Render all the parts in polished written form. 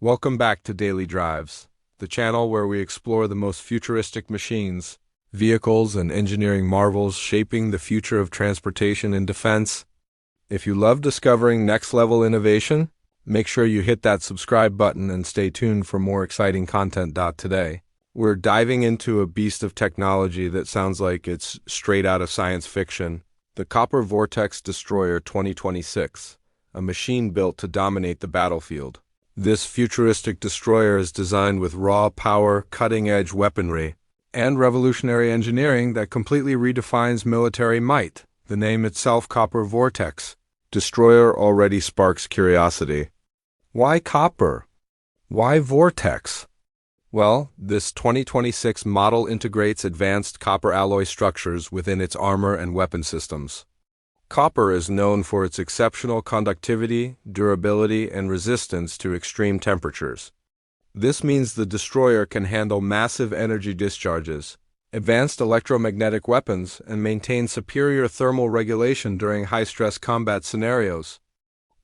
Welcome back to Daily Drives, the channel where we explore the most futuristic machines, vehicles, and engineering marvels shaping the future of transportation and defense. If you love discovering next-level innovation, make sure you hit that subscribe button and stay tuned for more exciting content. Today, we're diving into a beast of technology that sounds like it's straight out of science fiction, the Copper Vortex Destroyer 2026, a machine built to dominate the battlefield. This futuristic destroyer is designed with raw power, cutting-edge weaponry, and revolutionary engineering that completely redefines military might. The name itself, Copper Vortex Destroyer, already sparks curiosity. Why copper? Why vortex? Well, this 2026 model integrates advanced copper alloy structures within its armor and weapon systems. Copper is known for its exceptional conductivity, durability, and resistance to extreme temperatures. This means the destroyer can handle massive energy discharges, advanced electromagnetic weapons, and maintain superior thermal regulation during high-stress combat scenarios.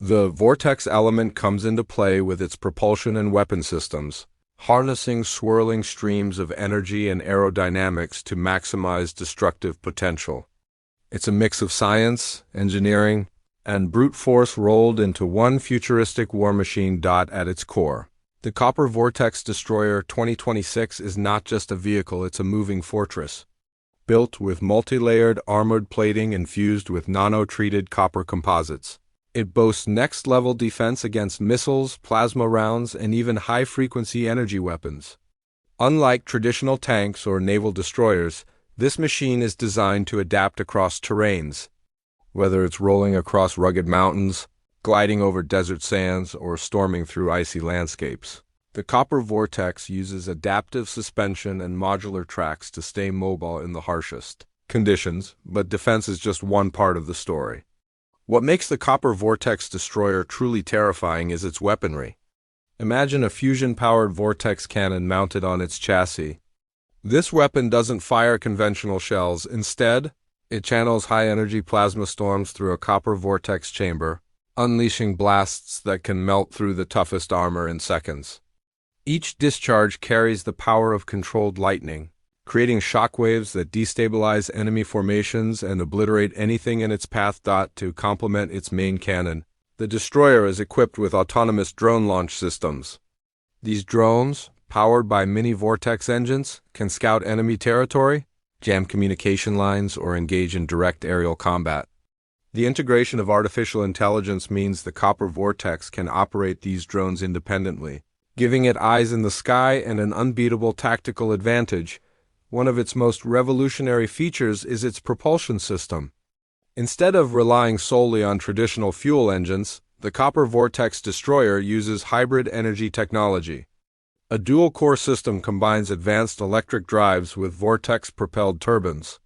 The vortex element comes into play with its propulsion and weapon systems, harnessing swirling streams of energy and aerodynamics to maximize destructive potential. It's a mix of science, engineering, and brute force rolled into one futuristic war machine. At its core, the Copper Vortex Destroyer 2026 is not just a vehicle, it's a moving fortress. Built with multi-layered armored plating infused with nano-treated copper composites, it boasts next-level defense against missiles, plasma rounds, and even high-frequency energy weapons. Unlike traditional tanks or naval destroyers, this machine is designed to adapt across terrains. Whether it's rolling across rugged mountains, gliding over desert sands, or storming through icy landscapes, the Copper Vortex uses adaptive suspension and modular tracks to stay mobile in the harshest conditions, but defense is just one part of the story. What makes the Copper Vortex Destroyer truly terrifying is its weaponry. Imagine a fusion-powered vortex cannon mounted on its chassis. This weapon doesn't fire conventional shells. Instead, it channels high-energy plasma storms through a copper vortex chamber, unleashing blasts that can melt through the toughest armor in seconds. Each discharge carries the power of controlled lightning, creating shockwaves that destabilize enemy formations and obliterate anything in its path. To complement its main cannon, the destroyer is equipped with autonomous drone launch systems. These drones, powered by mini-vortex engines, can scout enemy territory, jam communication lines, or engage in direct aerial combat. The integration of artificial intelligence means the Copper Vortex can operate these drones independently, giving it eyes in the sky and an unbeatable tactical advantage. One of its most revolutionary features is its propulsion system. Instead of relying solely on traditional fuel engines, the Copper Vortex Destroyer uses hybrid energy technology. A dual-core system combines advanced electric drives with vortex-propelled turbines.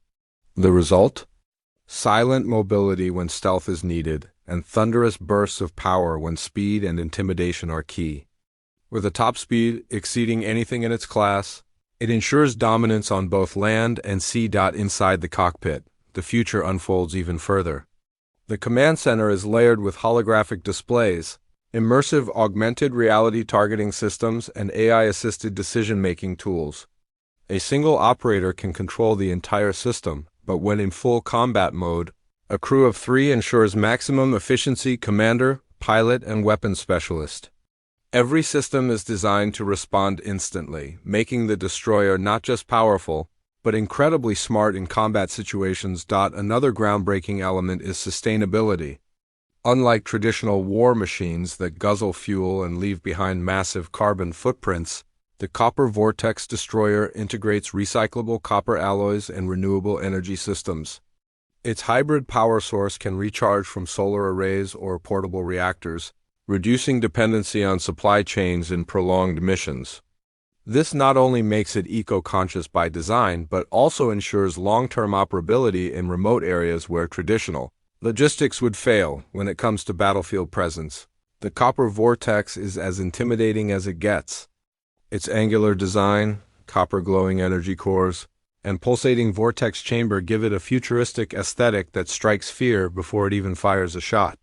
The result? Silent mobility when stealth is needed, and thunderous bursts of power when speed and intimidation are key. With a top speed exceeding anything in its class, it ensures dominance on both land and sea. Inside the cockpit, the future unfolds even further. The command center is layered with holographic displays, immersive augmented reality targeting systems, and AI-assisted decision-making tools. A single operator can control the entire system, but when in full combat mode, a crew of 3 ensures maximum efficiency: commander, pilot, and weapons specialist. Every system is designed to respond instantly, making the destroyer not just powerful, but incredibly smart in combat situations. Another groundbreaking element is sustainability. Unlike traditional war machines that guzzle fuel and leave behind massive carbon footprints, the Copper Vortex Destroyer integrates recyclable copper alloys and renewable energy systems. Its hybrid power source can recharge from solar arrays or portable reactors, reducing dependency on supply chains in prolonged missions. This not only makes it eco-conscious by design, but also ensures long-term operability in remote areas where traditional logistics would fail. When it comes to battlefield presence, the Copper Vortex is as intimidating as it gets. Its angular design, copper glowing energy cores, and pulsating vortex chamber give it a futuristic aesthetic that strikes fear before it even fires a shot.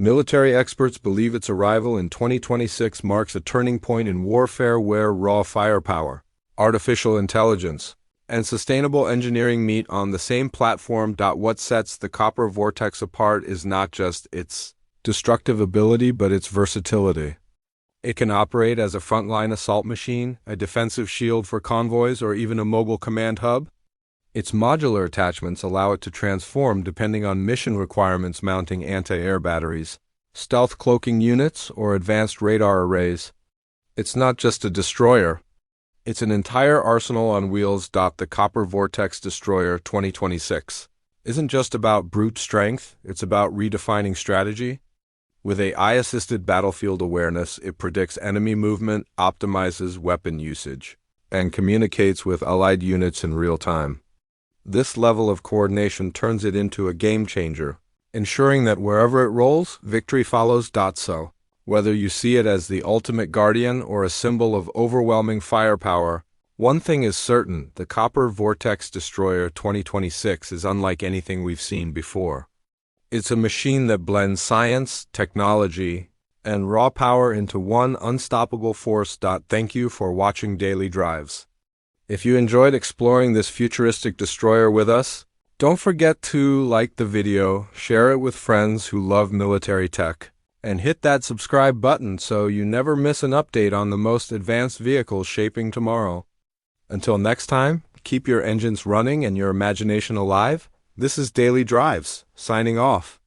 Military experts believe its arrival in 2026 marks a turning point in warfare where raw firepower, artificial intelligence, and sustainable engineering meet on the same platform. What sets the Copper Vortex apart is not just its destructive ability, but its versatility. It can operate as a frontline assault machine, a defensive shield for convoys, or even a mobile command hub. Its modular attachments allow it to transform depending on mission requirements, mounting anti-air batteries, stealth cloaking units, or advanced radar arrays. It's not just a destroyer. It's an entire arsenal on wheels. The Copper Vortex Destroyer 2026 isn't just about brute strength, it's about redefining strategy. With AI-assisted battlefield awareness, it predicts enemy movement, optimizes weapon usage, and communicates with allied units in real time. This level of coordination turns it into a game-changer, ensuring that wherever it rolls, victory follows. So, whether you see it as the ultimate guardian or a symbol of overwhelming firepower, one thing is certain: the Copper Vortex Destroyer 2026 is unlike anything we've seen before. It's a machine that blends science, technology, and raw power into one unstoppable force. Thank you for watching Daily Drives. If you enjoyed exploring this futuristic destroyer with us, don't forget to like the video, share it with friends who love military tech, and hit that subscribe button so you never miss an update on the most advanced vehicles shaping tomorrow. Until next time, keep your engines running and your imagination alive. This is Daily Drives, signing off.